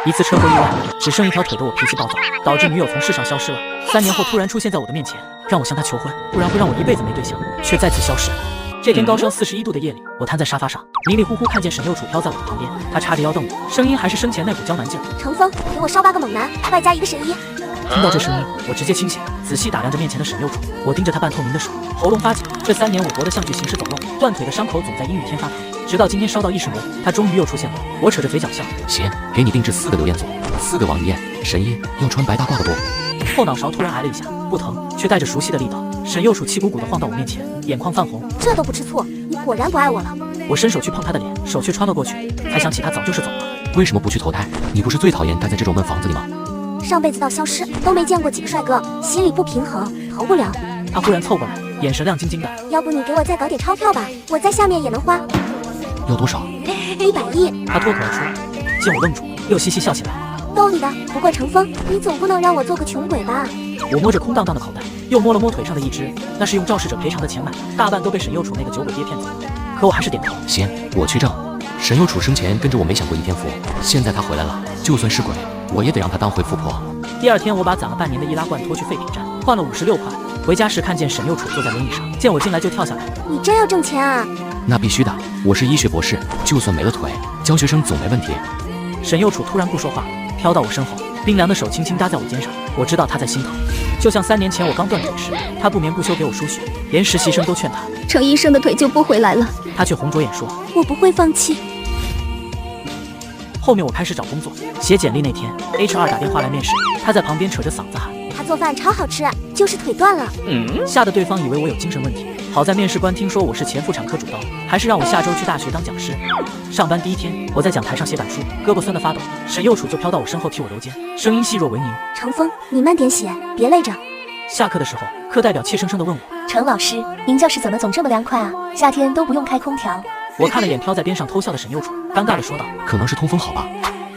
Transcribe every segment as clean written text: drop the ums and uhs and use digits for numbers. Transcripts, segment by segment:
一次车祸意外，只剩一条腿的我脾气暴躁，导致女友从世上消失了。3年后突然出现在我的面前，让我向她求婚，不然会让我一辈子没对象，却再次消失。这天高烧41度的夜里，我瘫在沙发上，迷迷糊糊看见沈右楚飘在我的旁边，他叉着腰瞪我，声音还是生前那股娇男劲儿。程峰，给我烧8个猛男，外加1个神医。听到这声音，我直接清醒，仔细打量着面前的沈右楚。我盯着他半透明的手，喉咙发紧。这3年我活得像具行尸走肉，断腿的伤口总在阴雨天发疼。直到今天烧到意识模糊，他终于又出现了。我扯着嘴角笑。行，给你定制4个刘彦祖，4个王一燕，神医要穿白大褂的不？后脑勺突然挨了一下，不疼，却带着熟悉的力道。沈右楚气鼓鼓地晃到我面前，眼眶泛红。这都不吃醋，你果然不爱我了。我伸手去碰他的脸，手却穿了过去，才想起他早就是走了。为什么不去投胎？你不是最讨厌待在这种闷房子里吗？上辈子到消失都没见过几个帅哥，心里不平衡，投不了。他忽然凑过来，眼神亮晶晶的。要不你给我再搞点钞票吧，我在下面也能花。要多少？100亿。他脱口而出，见我愣住，又嘻嘻笑起来。逗你的，不过程峰，你总不能让我做个穷鬼吧？我摸着空荡荡的口袋，又摸了摸腿上的一只，那是用肇事者赔偿的钱买的，大半都被沈右楚那个酒鬼爹骗走了。可我还是点头。行，我去挣。沈右楚生前跟着我没享过一天福，现在他回来了，就算是鬼，我也得让他当回富婆。第2天，我把攒了半年的易拉罐拖去废品站，换了56块。回家时看见沈右楚坐在轮椅上，见我进来就跳下来。你真要挣钱啊？那必须的，我是医学博士，就算没了腿，教学生总没问题。沈右楚突然不说话了，飘到我身后，冰凉的手轻轻搭在我肩上，我知道他在心疼。就像3年前我刚断腿时，他不眠不休给我输血，连实习生都劝他，程医生的腿救不回来了。他却红着眼说，我不会放弃。后面我开始找工作，写简历那天 HR 打电话来面试，他在旁边扯着嗓子喊，他做饭超好吃，就是腿断了。吓得对方以为我有精神问题。好在面试官听说我是前妇产科主刀，还是让我下周去大学当讲师。上班第1天，我在讲台上写板书，胳膊酸得发抖，沈右楚就飘到我身后替我揉肩，声音细若蚊蝇。程峰，你慢点写，别累着。下课的时候，课代表怯生生地问我，程老师，您教室怎么总这么凉快啊？夏天都不用开空调。我看了眼飘在边上偷笑的沈右楚，尴尬地说道，可能是通风好吧。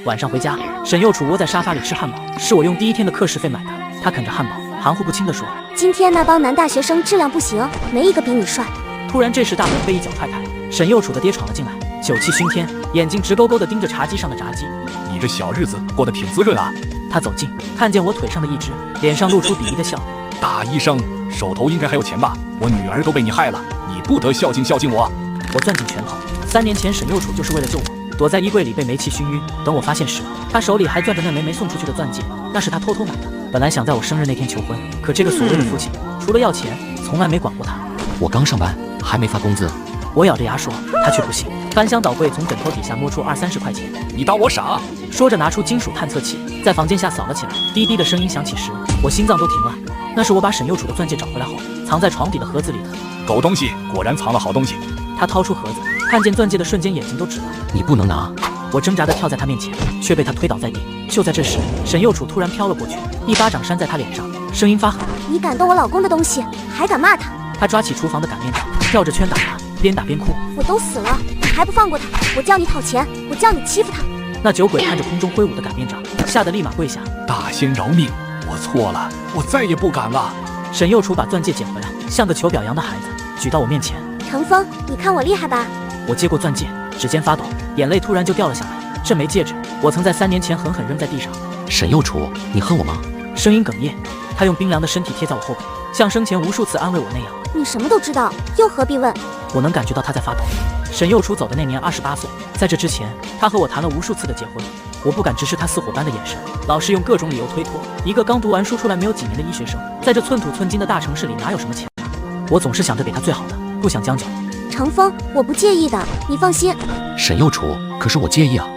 晚上回家，沈右楚窝在沙发里吃汉堡，是我用第1天的课时费买的。他啃着汉堡，含糊不清地说，今天那帮男大学生质量不行，没一个比你帅。突然这时大门被一脚踹开，沈右楚的爹闯了进来，酒气熏天，眼睛直勾勾地盯着茶几上的炸鸡。你这小日子过得挺滋润啊。他走近，看见我腿上的一只，脸上露出鄙夷的笑。大医生手头应该还有钱吧？我女儿都被你害了，你不得孝敬孝敬我。我攥紧拳头。3年前沈右楚就是为了救我，躲在衣柜里被煤气熏晕。等我发现时，他手里还攥着那枚没送出去的钻戒，那是他偷偷买的。本来想在我生日那天求婚，可这个所谓的父亲，除了要钱，从来没管过他。我刚上班，还没发工资。我咬着牙说，他却不信，翻箱倒柜从枕头底下摸出20-30块钱。你当我傻？说着拿出金属探测器，在房间下扫了起来。滴滴的声音响起时，我心脏都停了。那是我把沈右楚的钻戒找回来后，藏在床底的盒子里的。狗东西，果然藏了好东西。他掏出盒子，看见钻戒的瞬间，眼睛都直了。你不能拿！我挣扎地跳在他面前，却被他推倒在地。就在这时，沈右楚突然飘了过去，一巴掌扇在他脸上，声音发狠：你敢动我老公的东西，还敢骂他？他抓起厨房的擀面杖，绕着圈打他，边打边哭。我都死了，你还不放过他？我叫你讨钱，我叫你欺负他。那酒鬼看着空中挥舞的擀面杖，吓得立马跪下。大仙饶命，我错了，我再也不敢了。沈右楚把钻戒捡回来，像个求表扬的孩子，举到我面前。程峰，你看我厉害吧？我接过钻戒，指尖发抖，眼泪突然就掉了下来。这枚戒指，我曾在3年前狠狠扔在地上。沈右楚，你恨我吗？声音哽咽，他用冰凉的身体贴在我后背，像生前无数次安慰我那样。你什么都知道，又何必问？我能感觉到他在发抖。沈右楚走的那年28岁，在这之前，他和我谈了无数次的结婚。我不敢直视他似火般的眼神，老是用各种理由推脱。一个刚读完书出来没有几年的医学生，在这寸土寸金的大城市里哪有什么钱啊？我总是想着给他最好的，不想将就。程峰，我不介意的，你放心。沈右楚，可是我介意啊。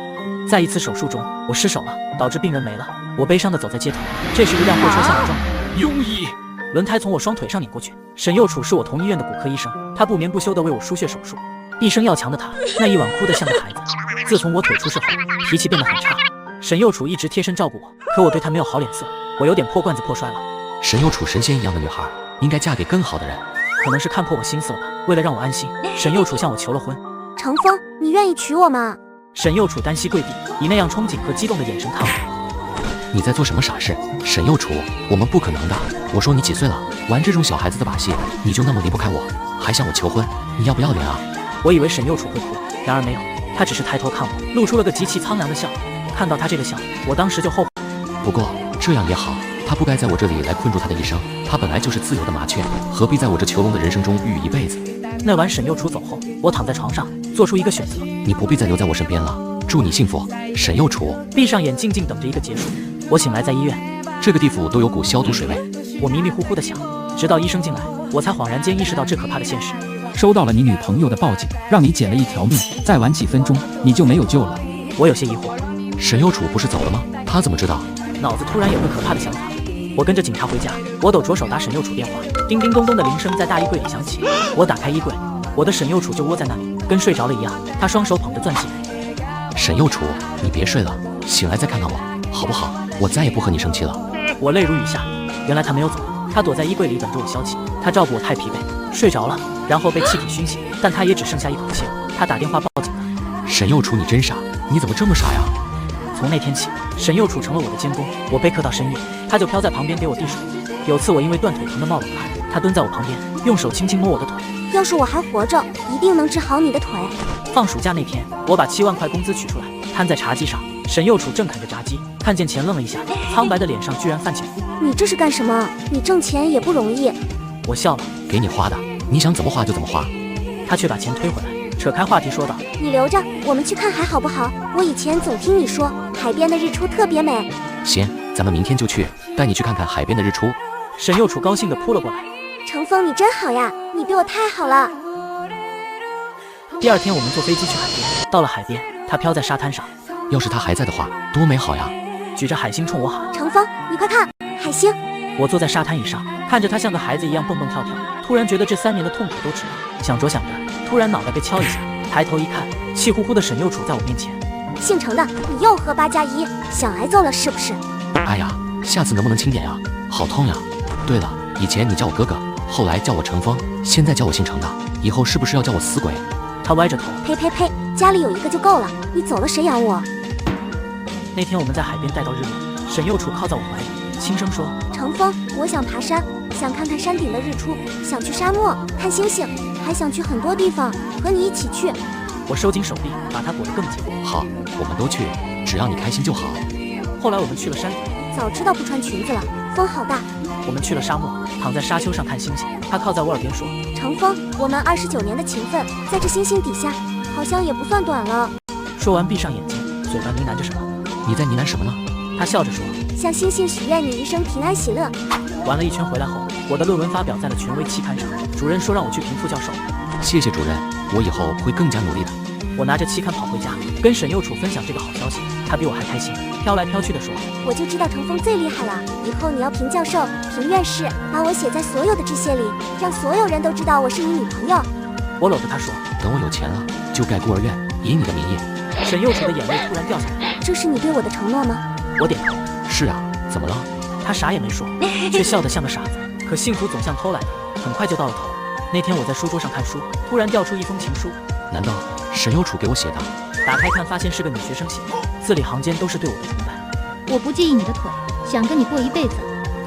在一次手术中，我失手了，导致病人没了。我悲伤地走在街头，这时一辆货车向我撞来，庸医，轮胎从我双腿上碾过去。沈右楚是我同医院的骨科医生，他不眠不休地为我输血手术。一生要强的他，那一晚哭得像个孩子。自从我腿出事后，脾气变得很差。沈右楚一直贴身照顾我，可我对他没有好脸色，我有点破罐子破摔了。沈右楚神仙一样的女孩，应该嫁给更好的人。可能是看破我心思了吧，为了让我安心，沈右楚向我求了婚。程峰，你愿意娶我吗？沈右楚单膝跪地，以那样憧憬和激动的眼神看我。你在做什么傻事？沈右楚，我们不可能的。我说你几岁了，玩这种小孩子的把戏，你就那么离不开我，还向我求婚，你要不要脸啊？我以为沈右楚会哭，然而没有，他只是抬头看我，露出了个极其苍凉的笑。看到他这个笑，我当时就后悔。不过这样也好，他不该在我这里来困住他的一生。他本来就是自由的麻雀，何必在我这囚笼的人生中郁郁一辈子？那晚沈右楚走后，我躺在床上，做出一个选择。你不必再留在我身边了，祝你幸福，沈右楚。闭上眼，静静等着一个结束。我醒来在医院，这个地府都有股消毒水味。我迷迷糊糊的想，直到医生进来，我才恍然间意识到这可怕的现实。收到了你女朋友的报警，让你捡了一条命，再晚几分钟你就没有救了。我有些疑惑，沈右楚不是走了吗？他怎么知道？脑子突然有个可怕的想法。我跟着警察回家，我抖着手打沈右楚电话，叮叮咚咚的铃声在大衣柜里响起。我打开衣柜，我的沈右楚就窝在那里，跟睡着了一样。他双手捧着钻戒。沈右楚，你别睡了，醒来再看看我，好不好？我再也不和你生气了。我泪如雨下，原来他没有走，他躲在衣柜里等着我消气。他照顾我太疲惫，睡着了，然后被气体熏醒，但他也只剩下一口气了。他打电话报警了。沈右楚，你真傻，你怎么这么傻呀？从那天起，沈右楚成了我的监工。我备课到深夜，他就飘在旁边给我递水。有次我因为断腿疼得冒冷汗，他蹲在我旁边，用手轻轻摸我的腿。要是我还活着，一定能治好你的腿。放暑假那天，我把7万块工资取出来，摊在茶几上。沈右楚正啃着炸鸡，看见钱愣了一下，苍白的脸上居然泛起红。你这是干什么？你挣钱也不容易。我笑了，给你花的，你想怎么花就怎么花。他却把钱推回来，扯开话题说道：“你留着，我们去看海好不好？我以前总听你说，海边的日出特别美。”行，咱们明天就去，带你去看看海边的日出。沈右楚高兴地扑了过来。程峰，你真好呀，你对我太好了。第二天我们坐飞机去海边，到了海边，他飘在沙滩上。要是他还在的话，多美好呀！举着海星冲我喊：“程峰，你快看，海星！”我坐在沙滩椅上，看着他像个孩子一样蹦蹦跳跳，突然觉得这3年的痛苦都值了。想着想着，突然脑袋被敲一下，抬头一看，气呼呼的沈右楚在我面前。姓程的，你又喝8+1，想挨揍了是不是？哎呀，下次能不能轻点呀？好痛呀！对了，以前你叫我哥哥，后来叫我程峰，现在叫我姓程的，以后是不是要叫我死鬼？他歪着头，呸呸呸，家里有一个就够了，你走了谁养我？那天我们在海边待到日落，沈右楚靠在我怀里，轻声说：“程峰，我想爬山，想看看山顶的日出，想去沙漠看星星，还想去很多地方，和你一起去。”我收紧手臂，把他裹得更紧。好，我们都去，只要你开心就好。后来我们去了山顶，早知道不穿裙子了，风好大。我们去了沙漠，躺在沙丘上看星星。他靠在我耳边说：“程峰，我们29年的情分，在这星星底下，好像也不算短了。”说完闭上眼睛，嘴巴呢喃着什么。你在呢喃什么呢？他笑着说：“向星星许愿你一生平安喜乐。”玩了一圈回来后，我的论文发表在了权威期刊上，主任说让我去评副教授。谢谢主任，我以后会更加努力的。我拿着期刊跑回家，跟沈右楚分享这个好消息。他比我还开心，飘来飘去的说：“我就知道程峰最厉害了，以后你要评教授、评院士，把我写在所有的致谢里，让所有人都知道我是你女朋友。”我搂着他说：“等我有钱了，就盖孤儿院，以你的名义。”沈右楚的眼泪突然掉下来。这是你对我的承诺吗？我点头。是啊，怎么了？他啥也没说，却笑得像个傻子。可幸福总像偷来的，很快就到了头。那天我在书桌上看书，突然掉出一封情书。难道沈右楚给我写的？打开看，发现是个女学生写的，字里行间都是对我的崇拜。我不介意你的腿，想跟你过一辈子。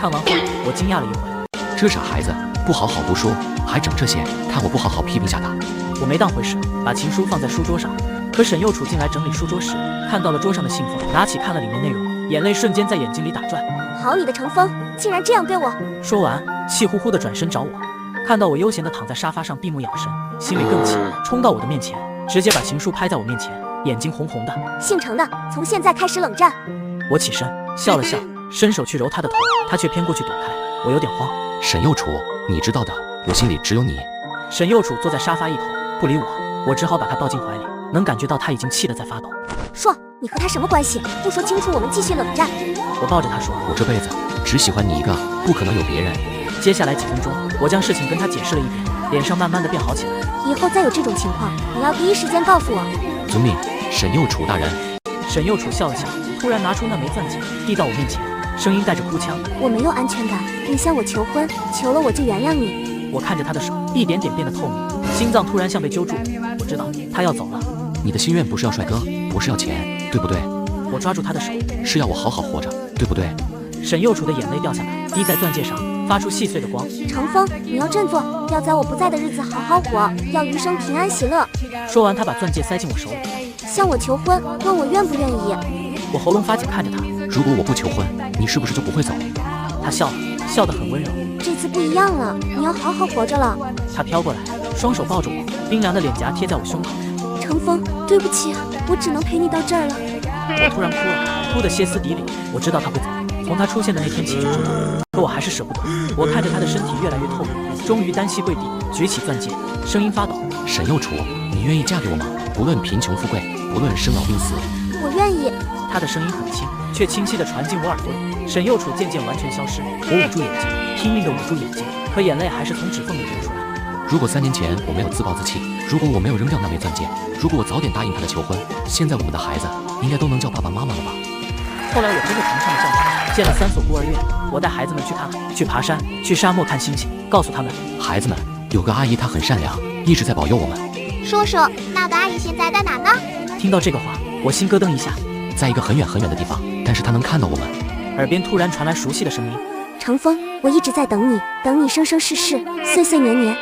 看完后，我惊讶了一回。这傻孩子，不好好读书，还整这些，看我不好好批评下他。我没当回事，把情书放在书桌上。可沈右楚进来整理书桌时，看到了桌上的信封，拿起看了里面内容，眼泪瞬间在眼睛里打转。好你的程峰，竟然这样对我！说完，气呼呼地转身找我，看到我悠闲地躺在沙发上闭目养神，心里更气，冲到我的面前，直接把情书拍在我面前，眼睛红红的。姓程的，从现在开始冷战。我起身笑了笑，伸手去揉他的头，他却偏过去躲开。我有点慌。沈右楚，你知道的，我心里只有你。沈右楚坐在沙发一头不理我，我只好把他抱进怀里，能感觉到他已经气得在发抖。说，你和他什么关系？不说清楚，我们继续冷战。我抱着他说，我这辈子只喜欢你一个，不可能有别人。接下来几分钟，我将事情跟他解释了一遍，脸上慢慢的变好起来。以后再有这种情况，你要第一时间告诉我。遵命，沈右楚大人。沈右楚笑了笑，突然拿出那枚钻戒，递到我面前，声音带着哭腔：“我没有安全感，你向我求婚，求了我就原谅你。”我看着他的手，一点点变得透明，心脏突然像被揪住。我知道他要走了。你的心愿不是要帅哥，不是要钱，对不对？我抓住他的手，是要我好好活着，对不对？沈右楚的眼泪掉下来，滴在钻戒上，发出细碎的光。程峰，你要振作，要在我不在的日子好好活，要余生平安喜乐。说完，他把钻戒塞进我手里，向我求婚，问我愿不愿意。我喉咙发紧看着他。如果我不求婚，你是不是就不会走？他笑了，笑得很温柔。这次不一样了，你要好好活着了。他飘过来，双手抱着我，冰凉的脸颊贴在我胸口。程峰，对不起，我只能陪你到这儿了。我突然哭了，哭得歇斯底里。我知道他会走，从他出现的那天起就知道，可我还是舍不得。我看着他的身体越来越透明，终于单膝跪地，举起钻戒，声音发抖。沈幼楚，你愿意嫁给我吗？不论贫穷富贵，不论生老病死。我愿意。他的声音很轻，却清晰地传进我耳朵里。沈幼楚渐渐完全消失，我捂住眼睛，拼命地捂住眼睛，可眼泪还是从指缝里流出来。如果3年前我没有自暴自弃，如果我没有扔掉那枚钻戒，如果我早点答应他的求婚，现在我们的孩子应该都能叫爸爸妈妈了吧？后来我真的同上了教程，建了3所孤儿院。我带孩子们去看海，去爬山，去沙漠看星星，告诉他们，孩子们，有个阿姨她很善良，一直在保佑我们。叔叔，那个阿姨现在在哪呢？听到这个话，我心咯噔一下。在一个很远很远的地方，但是她能看到我们。耳边突然传来熟悉的声音。程峰，我一直在等你，等你生生世世，岁岁年年。